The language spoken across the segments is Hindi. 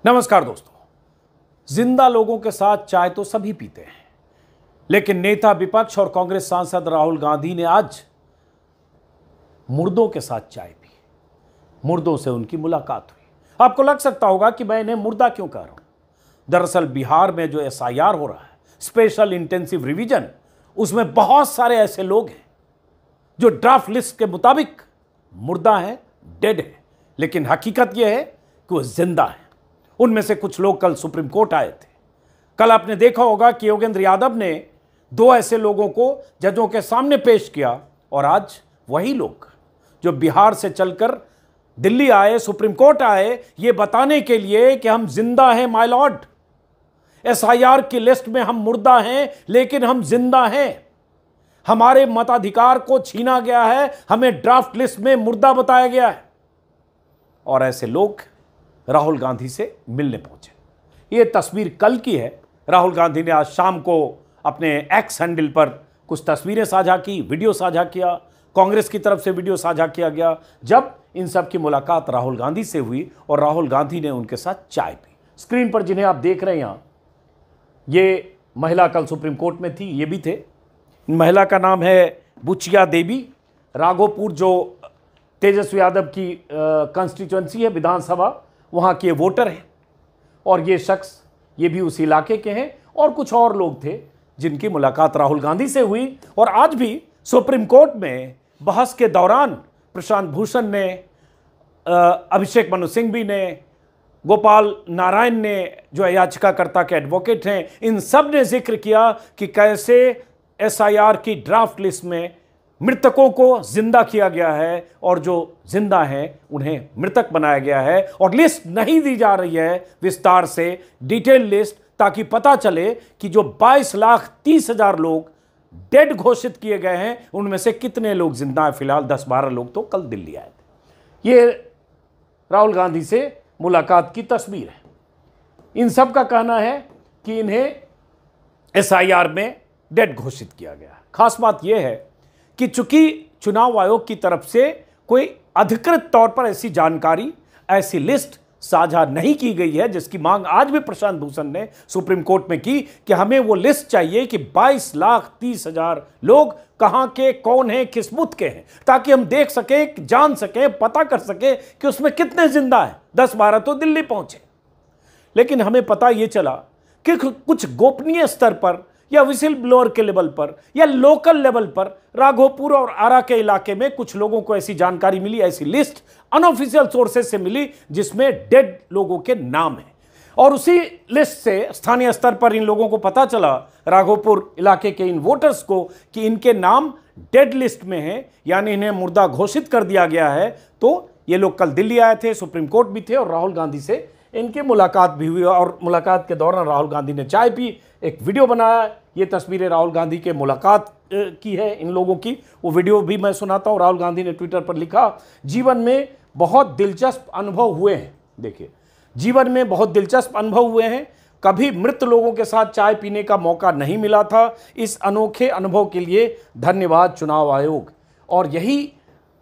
नमस्कार दोस्तों। जिंदा लोगों के साथ चाय तो सभी पीते हैं, लेकिन नेता विपक्ष और कांग्रेस सांसद राहुल गांधी ने आज मुर्दों के साथ चाय पी। मुर्दों से उनकी मुलाकात हुई। आपको लग सकता होगा कि मैं इन्हें मुर्दा क्यों कह रहा हूं। दरअसल बिहार में जो एसआईआर हो रहा है, स्पेशल इंटेंसिव रिवीजन, उसमें बहुत सारे ऐसे लोग हैं जो ड्राफ्ट लिस्ट के मुताबिक मुर्दा हैं, डेड हैं, लेकिन हकीकत यह है कि वो जिंदा हैं। उनमें से कुछ लोग कल सुप्रीम कोर्ट आए थे। कल आपने देखा होगा कि योगेंद्र यादव ने दो ऐसे लोगों को जजों के सामने पेश किया, और आज वही लोग जो बिहार से चलकर दिल्ली आए, सुप्रीम कोर्ट आए, ये बताने के लिए कि हम जिंदा हैं माय लॉर्ड, एसआईआर की लिस्ट में हम मुर्दा हैं लेकिन हम जिंदा हैं, हमारे मताधिकार को छीना गया है, हमें ड्राफ्ट लिस्ट में मुर्दा बताया गया है। और ऐसे लोग राहुल गांधी से मिलने पहुंचे। यह तस्वीर कल की है। राहुल गांधी ने आज शाम को अपने एक्स हैंडल पर कुछ तस्वीरें साझा की, वीडियो साझा किया। कांग्रेस की तरफ से वीडियो साझा किया गया जब इन सब की मुलाकात राहुल गांधी से हुई और राहुल गांधी ने उनके साथ चाय पी। स्क्रीन पर जिन्हें आप देख रहे हैं यहां, ये महिला कल सुप्रीम कोर्ट में थी, ये भी थे। महिला का नाम है बुचिया देवी, राघोपुर, जो तेजस्वी यादव की कंस्टिट्यूएंसी है, विधानसभा, वहाँ के वोटर हैं। और ये शख्स, ये भी उस इलाके के हैं, और कुछ और लोग थे जिनकी मुलाकात राहुल गांधी से हुई। और आज भी सुप्रीम कोर्ट में बहस के दौरान प्रशांत भूषण ने, अभिषेक मनु सिंघवी ने, गोपाल नारायण ने, जो याचिकाकर्ता के एडवोकेट हैं, इन सब ने जिक्र किया कि कैसे एसआईआर की ड्राफ्ट लिस्ट में मृतकों को जिंदा किया गया है और जो जिंदा हैं उन्हें मृतक बनाया गया है, और लिस्ट नहीं दी जा रही है विस्तार से, डिटेल लिस्ट, ताकि पता चले कि जो 22,30,000 लोग डेड घोषित किए गए हैं उनमें से कितने लोग जिंदा हैं। फिलहाल 10-12 लोग तो कल दिल्ली आए थे। ये राहुल गांधी से मुलाकात की तस्वीर है। इन सब का कहना है कि इन्हें एसआईआर में डेड घोषित किया गया। खास बात यह है कि चूंकि चुनाव आयोग की तरफ से कोई अधिकृत तौर पर ऐसी जानकारी, ऐसी लिस्ट साझा नहीं की गई है, जिसकी मांग आज भी प्रशांत भूषण ने सुप्रीम कोर्ट में की कि हमें वो लिस्ट चाहिए कि 22,30,000 लोग कहां के, कौन हैं, किस बुथ के हैं, ताकि हम देख सकें, जान सकें, पता कर सकें कि उसमें कितने जिंदा हैं। 10-12 तो दिल्ली पहुंचे, लेकिन हमें पता यह चला कि कुछ गोपनीय स्तर पर या विसिल ब्लोअर के लेवल पर या लोकल लेवल पर राघोपुर और आरा के इलाके में कुछ लोगों को ऐसी जानकारी मिली, ऐसी लिस्ट अनऑफिशियल सोर्सेज से मिली जिसमें डेड लोगों के नाम हैं। और उसी लिस्ट से स्थानीय स्तर पर इन लोगों को पता चला, राघोपुर इलाके के इन वोटर्स को, कि इनके नाम डेड लिस्ट में हैं, यानी इन्हें मुर्दा घोषित कर दिया गया है। तो ये लोग कल दिल्ली आए थे, सुप्रीम कोर्ट भी थे, और राहुल गांधी से इनकी मुलाकात भी हुई। और मुलाकात के दौरान राहुल गांधी ने चाय पी, एक वीडियो बनाया। ये तस्वीरें राहुल गांधी के मुलाकात की है इन लोगों की। वो वीडियो भी मैं सुनाता हूं। राहुल गांधी ने ट्विटर पर लिखा, जीवन में बहुत दिलचस्प अनुभव हुए हैं। देखिए, जीवन में बहुत दिलचस्प अनुभव हुए हैं, कभी मृत लोगों के साथ चाय पीने का मौका नहीं मिला था। इस अनोखे अनुभव के लिए धन्यवाद चुनाव आयोग। और यही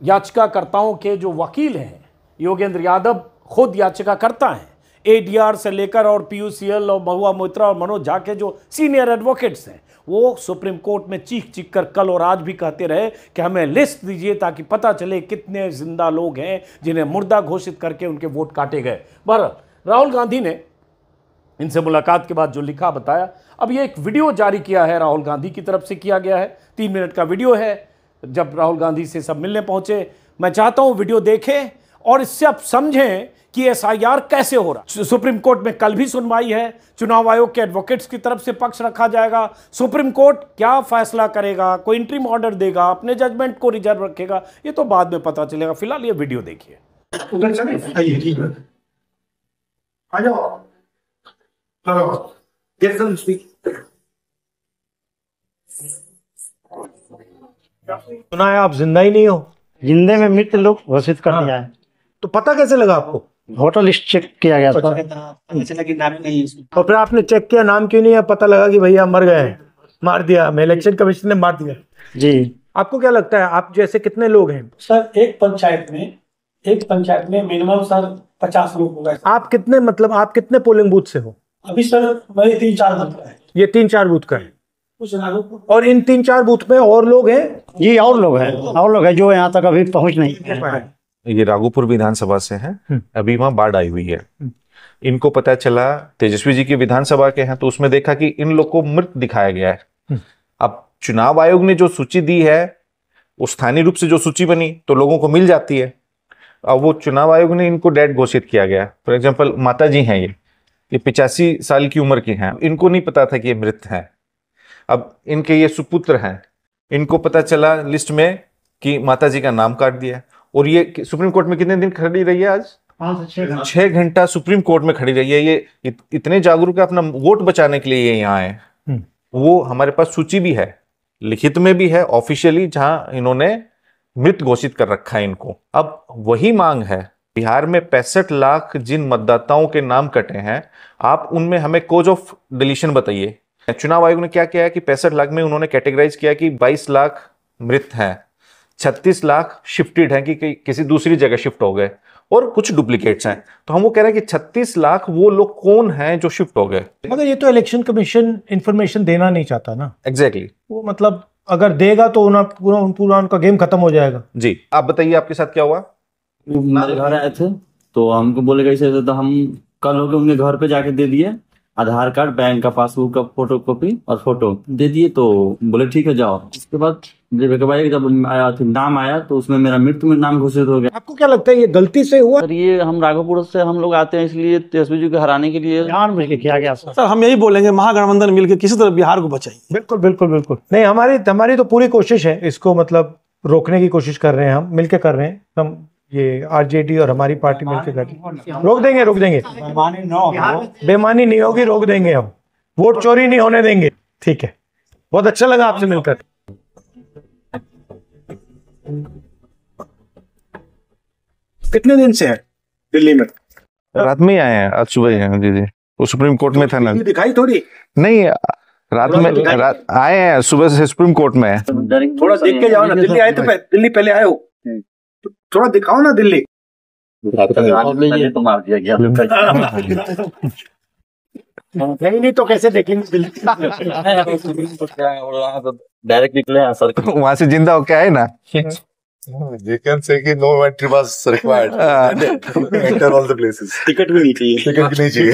याचिकाकर्ताओं के जो वकील हैं, योगेंद्र यादव खुद याचिकाकर्ता हैं, एडीआर से लेकर और पीयूसीएल और महुआ मोइत्रा और मनोज झा के जो सीनियर एडवोकेट्स हैं, वो सुप्रीम कोर्ट में चीख कर कल और आज भी कहते रहे कि हमें लिस्ट दीजिए ताकि पता चले कितने जिंदा लोग हैं जिन्हें मुर्दा घोषित करके उनके वोट काटे गए। बहरहाल राहुल गांधी ने इनसे मुलाकात के बाद जो लिखा, बताया। अब ये एक वीडियो जारी किया है, राहुल गांधी की तरफ से किया गया है, 3 मिनट का वीडियो है, जब राहुल गांधी से सब मिलने पहुंचे। मैं चाहता हूं वीडियो देखें और इससे आप समझें कि एसआईआर कैसे हो रहा। सुप्रीम कोर्ट में कल भी सुनवाई है, चुनाव आयोग के एडवोकेट्स की तरफ से पक्ष रखा जाएगा। सुप्रीम कोर्ट क्या फैसला करेगा, कोई इंटरिम ऑर्डर देगा, अपने जजमेंट को रिजर्व रखेगा, ये तो बाद में पता चलेगा। फिलहाल ये वीडियो देखिए। सुना है आप जिंदा ही नहीं हो? जिंदे में मृत लोग घोषित कर दिया है। तो पता कैसे लगा आपको? वोटर लिस्ट चेक किया गया था, और फिर आपने चेक किया, नाम क्यों नहीं है? पता लगा कि भैया मर गए हैं, मार दिया, मैं इलेक्शन कमीशन ने मार दिया। जी। आपको क्या लगता है, आप जैसे कितने लोग हैं? सर, एक पंचायत में एक पंचायत में मिनिमम सर 50 लोग होगा। आप कितने, मतलब आप कितने पोलिंग बूथ से हो? अभी सर मेरे 3-4 बूथ है। ये 3-4 बूथ का है। कुछ नागपुर और इन 3-4 बूथ में और लोग हैं? जी और लोग हैं जो यहाँ तक अभी पहुँच नहीं पाए। ये राघोपुर विधानसभा से हैं। अभी वहां बाढ़ आई हुई है। इनको पता चला तेजस्वी जी की विधानसभा के हैं, तो उसमें देखा कि इन लोग को मृत दिखाया गया है। अब चुनाव आयोग ने जो सूची दी है, वो स्थानीय रूप से जो सूची बनी तो लोगों को मिल जाती है। अब वो चुनाव आयोग ने इनको डेड घोषित किया गया। फॉर एग्जाम्पल माता जी हैं, ये 85 साल की उम्र की हैं। इनको नहीं पता था कि ये मृत हैं। अब इनके ये सुपुत्र हैं, इनको पता चला लिस्ट में कि माता जी का नाम काट दिया। और ये सुप्रीम कोर्ट में कितने दिन खड़ी रही है? आज 6 घंटा सुप्रीम कोर्ट में खड़ी रही है। ये इतने जागरूक है, अपना वोट बचाने के लिए ये यहाँ आए। वो हमारे पास सूची भी है, लिखित में भी है, ऑफिशियली, जहां इन्होंने मृत घोषित कर रखा है इनको। अब वही मांग है, बिहार में 65 लाख जिन मतदाताओं के नाम कटे हैं, आप उनमें हमें कोज ऑफ डिलीशन बताइए। चुनाव आयोग ने क्या किया है कि 65 लाख में उन्होंने कैटेगराइज किया कि 22 लाख मृत हैं, 36 लाख शिफ्टेड हैं कि किसी दूसरी जगह शिफ्ट हो गए, और कुछ डुप्लीकेट्स हैं। तो हम वो कह रहे हैं कि 36 लाख वो लोग कौन हैं जो शिफ्ट हो गए। मगर ये तो इलेक्शन कमीशन इंफॉर्मेशन देना नहीं चाहता ना। एग्जैक्टली वो मतलब अगर देगा तो पूरा उनका गेम खत्म हो जाएगा। जी, आप बताइए आपके साथ क्या हुआ? मेरे घर आए थे तो हमको बोले कैसे, तो हम कल होके उनके घर पे जाके दे दिए आधार कार्ड, बैंक का पासबुक का फोटो कॉपी और फोटो दे दिए। तो बोले ठीक है जाओ। उसके बाद जब आया नाम आया तो उसमें मेरा मृत्यु में नाम घोषित हो गया। आपको क्या लगता है ये गलती से हुआ? सर ये हम राघोपुर से हम लोग आते हैं, इसलिए तेजस्वी जी को हराने के लिए जानबूझ के किया गया सर हम यही बोलेंगे, महागठबंधन मिलकर किसी तरह बिहार को बचाएं। बिल्कुल बिल्कुल बिल्कुल। नहीं, हमारी तो पूरी कोशिश है इसको मतलब रोकने की कोशिश कर रहे हैं, हम मिलके कर रहे हैं। हम ये आरजेडी और हमारी पार्टी मिलकर कर रही है। रोक देंगे। बेईमानी नहीं होगी, रोक देंगे हम। वोट चोरी नहीं होने देंगे। ठीक है, बहुत अच्छा लगा आपसे मिलकर। कितने दिन से है दिल्ली में? रात में ही आए हैं, आज सुबह ही हैं। जी वो सुप्रीम कोर्ट में था ना। दिखाई थोड़ी नहीं, आए हैं सुबह से सुप्रीम कोर्ट में। थोड़ा देख के जाओ ना। दिल्ली आए तो दिल्ली पहले आए हो, थोड़ा दिखाओ ना दिल्ली। तो मार दिया गया। नहीं तो कैसे देखेंगे दिल्ली? डायरेक्ट निकले हैं सर, वहां से जिंदा होके आए ना। They can say कि no entry was required. Enter all the places. Ticket भी नहीं चाहिए। टिकट भी नहीं चाहिए।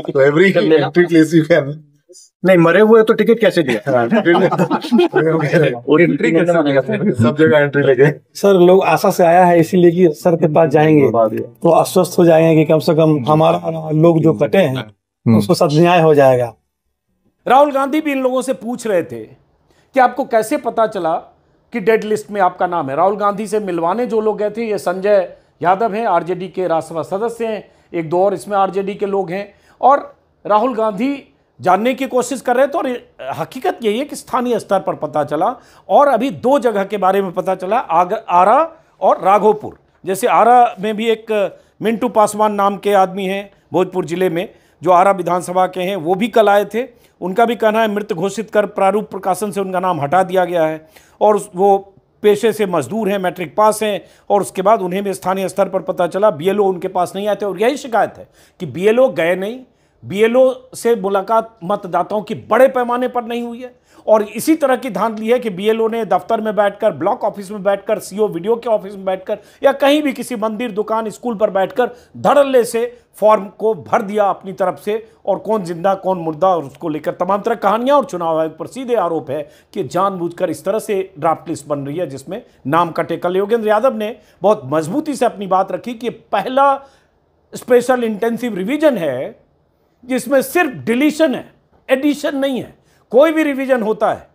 So every entry place you can. नहीं, मरे हुए तो टिकट कैसे दिया? एंट्री कैसे मानेगा? सब जगह एंट्री लेके। सर लोग आशा से आया है, इसीलिए कि सर के पास जाएंगे तो आश्वस्त हो जाएंगे कि कम से कम हमारा लोग जो कटे हैं उसको सब न्याय हो जाएगा। राहुल गांधी भी इन लोगों से पूछ रहे थे कि आपको कैसे पता चला कि डेड लिस्ट में आपका नाम है। राहुल गांधी से मिलवाने जो लोग गए थे, ये संजय यादव हैं, आरजेडी के राज्यसभा सदस्य हैं, एक दो और इसमें आरजेडी के लोग हैं। और राहुल गांधी जानने की कोशिश कर रहे थे। और हकीकत यही है कि स्थानीय स्तर पर पता चला, और अभी 2 जगह के बारे में पता चला, आरा और राघोपुर। जैसे आरा में भी एक मिंटू पासवान नाम के आदमी हैं भोजपुर जिले में, जो आरा विधानसभा के हैं, वो भी कल आए थे। उनका भी कहना है मृत घोषित कर प्रारूप प्रकाशन से उनका नाम हटा दिया गया है, और वो पेशे से मजदूर हैं, मैट्रिक पास हैं। और उसके बाद उन्हें भी स्थानीय स्तर पर पता चला बीएलओ उनके पास नहीं आए थे। और यही शिकायत है कि बीएलओ गए नहीं, बीएलओ से मुलाकात मतदाताओं की बड़े पैमाने पर नहीं हुई है। और इसी तरह की धांधली है कि बीएलओ ने दफ्तर में बैठकर, ब्लॉक ऑफिस में बैठकर, सीओ वीडियो के ऑफिस में बैठकर, या कहीं भी किसी मंदिर, दुकान, स्कूल पर बैठकर धड़ल्ले से फॉर्म को भर दिया अपनी तरफ से। और कौन जिंदा कौन मुर्दा, और उसको लेकर तमाम तरह कहानियां। और चुनाव आयोग पर सीधे आरोप है कि जानबूझकर इस तरह से ड्राफ्ट लिस्ट बन रही है जिसमें नाम कटे। कल योगेंद्र यादव ने बहुत मजबूती से अपनी बात रखी कि पहला स्पेशल इंटेंसिव रिवीजन है जिसमें सिर्फ डिलीशन है, एडिशन नहीं है। कोई भी रिवीजन होता है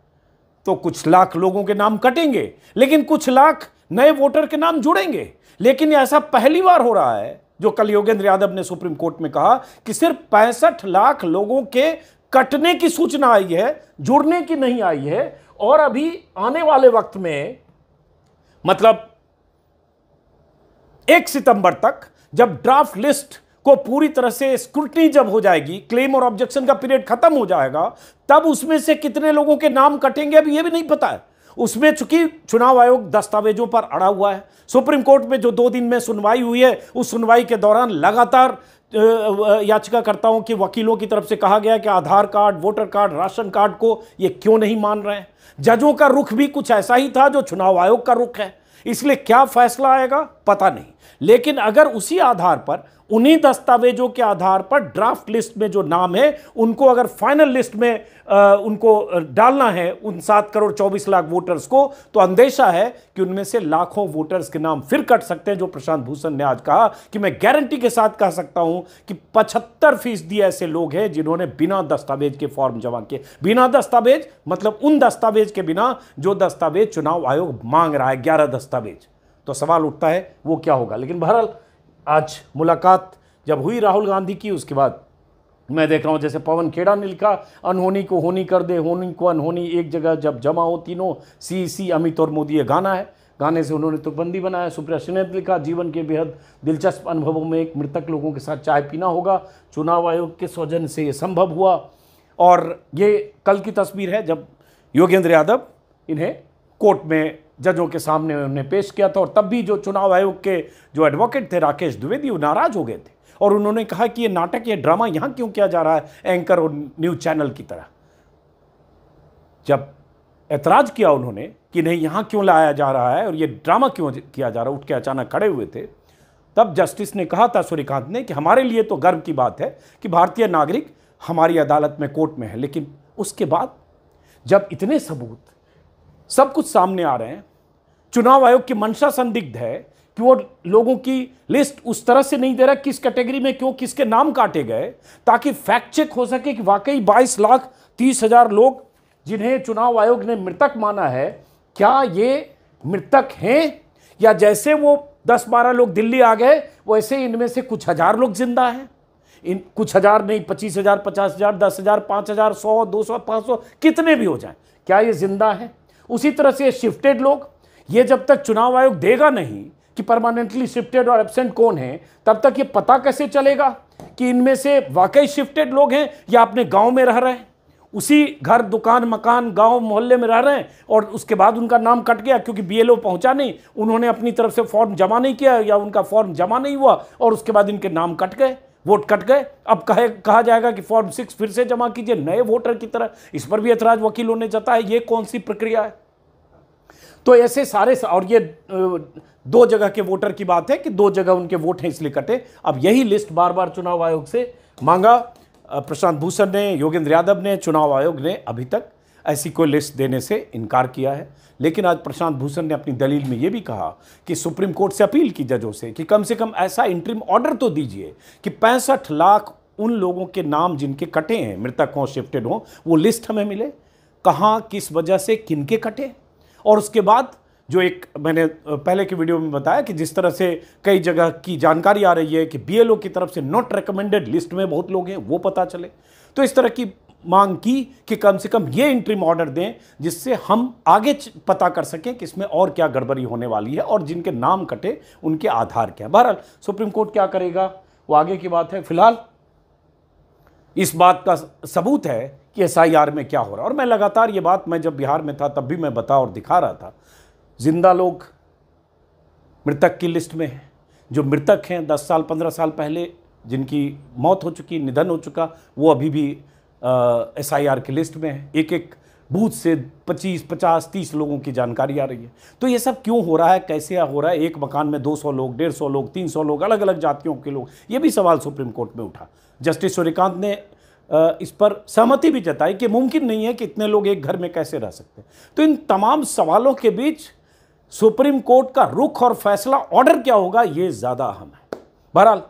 तो कुछ लाख लोगों के नाम कटेंगे, लेकिन कुछ लाख नए वोटर के नाम जुड़ेंगे। लेकिन ऐसा पहली बार हो रहा है, जो कल योगेंद्र यादव ने सुप्रीम कोर्ट में कहा कि सिर्फ 65 लाख लोगों के कटने की सूचना आई है, जुड़ने की नहीं आई है। और अभी आने वाले वक्त में, मतलब 1 सितंबर तक, जब ड्राफ्ट लिस्ट को पूरी तरह से स्क्रूटनी जब हो जाएगी, क्लेम और ऑब्जेक्शन का पीरियड खत्म हो जाएगा, तब उसमें से कितने लोगों के नाम कटेंगे अभी ये भी नहीं पता है। उसमें चूंकि चुनाव आयोग दस्तावेजों पर अड़ा हुआ है, सुप्रीम कोर्ट में जो 2 दिन में सुनवाई हुई है, उस सुनवाई के दौरान लगातार याचिकाकर्ताओं के वकीलों की तरफ से कहा गया कि Aadhaar card, voter card, ration card को ये क्यों नहीं मान रहे हैं। जजों का रुख भी कुछ ऐसा ही था जो चुनाव आयोग का रुख है। इसलिए क्या फैसला आएगा पता नहीं, लेकिन अगर उसी आधार पर, उन्हीं दस्तावेजों के आधार पर ड्राफ्ट लिस्ट में जो नाम है उनको अगर फाइनल लिस्ट में उनको डालना है उन 7 करोड़ 24 लाख वोटर्स को, तो अंदेशा है कि उनमें से लाखों वोटर्स के नाम फिर कट सकते हैं। जो प्रशांत भूषण ने आज कहा कि मैं गारंटी के साथ कह सकता हूं कि 75% ऐसे लोग हैं जिन्होंने बिना दस्तावेज के फॉर्म जमा किए। बिना दस्तावेज मतलब उन दस्तावेज के बिना जो दस्तावेज चुनाव आयोग मांग रहा है, 11 दस्तावेज। तो सवाल उठता है वो क्या होगा। लेकिन बहरहाल आज मुलाकात जब हुई राहुल गांधी की, उसके बाद मैं देख रहा हूं जैसे पवन खेड़ा ने लिखा, अनहोनी को होनी कर दे, होनी को अनहोनी एक जगह जब जमा हो तीनों, सी अमित और मोदी, ये गाना है, गाने से उन्होंने तुकबंदी बनाया। सुप्रिया सिन्हा ने लिखा, जीवन के बेहद दिलचस्प अनुभवों में एक मृतक लोगों के साथ चाय पीना होगा, चुनाव आयोग के सौजन्य से ये संभव हुआ। और ये कल की तस्वीर है जब योगेंद्र यादव इन्हें कोर्ट में जजों के सामने उन्हें पेश किया था, और तब भी जो चुनाव आयोग के जो एडवोकेट थे राकेश द्विवेदी, वो नाराज हो गए थे और उन्होंने कहा कि ये नाटक, ये ड्रामा यहाँ क्यों किया जा रहा है एंकर और न्यूज चैनल की तरह। जब ऐतराज किया उन्होंने कि नहीं यहाँ क्यों लाया जा रहा है और ये ड्रामा क्यों किया जा रहा है, उठ के अचानक खड़े हुए थे, तब जस्टिस ने कहा था सूर्यकांत ने कि हमारे लिए तो गर्व की बात है कि भारतीय नागरिक हमारी अदालत में, कोर्ट में है, लेकिन उसके बाद जब इतने सबूत सब कुछ सामने आ रहे हैं, चुनाव आयोग की मंशा संदिग्ध है कि वो लोगों की लिस्ट उस तरह से नहीं दे रहा किस कैटेगरी में क्यों किसके नाम काटे गए, ताकि फैक्ट चेक हो सके कि वाकई 22,30,000 लोग जिन्हें चुनाव आयोग ने मृतक माना है, क्या ये मृतक हैं, या जैसे वो 10-12 लोग दिल्ली आ गए वैसे इनमें से कुछ हजार लोग जिंदा हैं। इन कुछ हजार नहीं, 25,000, 50,000, 10,000, 5,000, 100, 200, 500 कितने भी हो जाएं, क्या ये जिंदा है। उसी तरह से शिफ्टेड लोग, ये जब तक चुनाव आयोग देगा नहीं कि परमानेंटली शिफ्टेड और एब्सेंट कौन है, तब तक ये पता कैसे चलेगा कि इनमें से वाकई शिफ्टेड लोग हैं या अपने गांव में रह रहे हैं, उसी घर, दुकान, मकान, गांव, मोहल्ले में रह रहे हैं और उसके बाद उनका नाम कट गया क्योंकि बीएलओ पहुंचा नहीं, उन्होंने अपनी तरफ से फॉर्म जमा नहीं किया या उनका फॉर्म जमा नहीं हुआ और उसके बाद इनके नाम कट गए, वोट कट गए। अब कहा जाएगा कि फॉर्म 6 फिर से जमा कीजिए नए वोटर की तरह। इस पर भी ऐतराज वकीलों ने जताया, ये कौन सी प्रक्रिया है। तो ऐसे सारे, और ये 2 जगह के वोटर की बात है कि 2 जगह उनके वोट हैं इसलिए कटे। अब यही लिस्ट बार बार चुनाव आयोग से मांगा प्रशांत भूषण ने, योगेंद्र यादव ने, चुनाव आयोग ने अभी तक ऐसी कोई लिस्ट देने से इनकार किया है। लेकिन आज प्रशांत भूषण ने अपनी दलील में यह भी कहा कि सुप्रीम कोर्ट से अपील की जजों से कि कम से कम ऐसा इंटरिम ऑर्डर तो दीजिए कि 65 लाख उन लोगों के नाम जिनके कटे हैं, मृतक हों, शिफ्टेड हों, वो लिस्ट हमें मिले, कहाँ, किस वजह से, किनके कटे। और उसके बाद जो एक मैंने पहले की वीडियो में बताया कि जिस तरह से कई जगह की जानकारी आ रही है कि बीएलओ की तरफ से नॉट रिकमेंडेड लिस्ट में बहुत लोग हैं, वो पता चले। तो इस तरह की मांग की कि कम से कम ये इंटरिम ऑर्डर दें जिससे हम आगे पता कर सकें कि इसमें और क्या गड़बड़ी होने वाली है और जिनके नाम कटे उनके आधार क्या है। बहरहाल सुप्रीम कोर्ट क्या करेगा वो आगे की बात है। फिलहाल इस बात का सबूत है कि एसआईआर में क्या हो रहा है। और मैं लगातार ये बात, मैं जब बिहार में था तब भी मैं बता और दिखा रहा था, जिंदा लोग मृतक की लिस्ट में हैं। जो मृतक हैं 10 साल 15 साल पहले जिनकी मौत हो चुकी, निधन हो चुका, वो अभी भी एसआईआर की लिस्ट में है। एक एक बूथ से 25, 50, 30 लोगों की जानकारी आ रही है। तो ये सब क्यों हो रहा है, कैसे हो रहा है। एक मकान में 200 लोग, 150 लोग, 300 लोग, अलग अलग जातियों के लोग, ये भी सवाल सुप्रीम कोर्ट में उठा। जस्टिस सूर्यकांत ने इस पर सहमति भी जताई कि मुमकिन नहीं है कि इतने लोग एक घर में कैसे रह सकते। तो इन तमाम सवालों के बीच सुप्रीम कोर्ट का रुख और फैसला, ऑर्डर क्या होगा, ये ज़्यादा अहम है। बहरहाल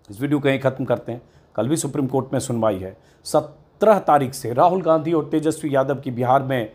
इस वीडियो को यहीं ख़त्म करते हैं। कल भी सुप्रीम कोर्ट में सुनवाई है। 17 तारीख से राहुल गांधी और तेजस्वी यादव की बिहार में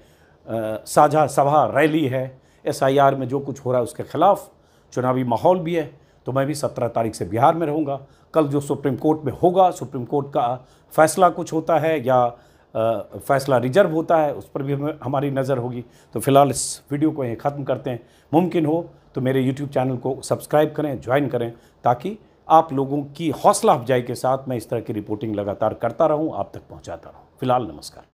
साझा सभा, रैली है। एसआईआर में जो कुछ हो रहा है उसके खिलाफ चुनावी माहौल भी है। तो मैं भी 17 तारीख से बिहार में रहूँगा। कल जो सुप्रीम कोर्ट में होगा, सुप्रीम कोर्ट का फैसला कुछ होता है या फैसला रिजर्व होता है, उस पर भी हमारी नज़र होगी। तो फिलहाल इस वीडियो को यहीं ख़त्म करते हैं। मुमकिन हो तो मेरे यूट्यूब चैनल को सब्सक्राइब करें, ज्वाइन करें, ताकि आप लोगों की हौसला अफजाई के साथ मैं इस तरह की रिपोर्टिंग लगातार करता रहूं, आप तक पहुंचाता रहूं। फिलहाल नमस्कार।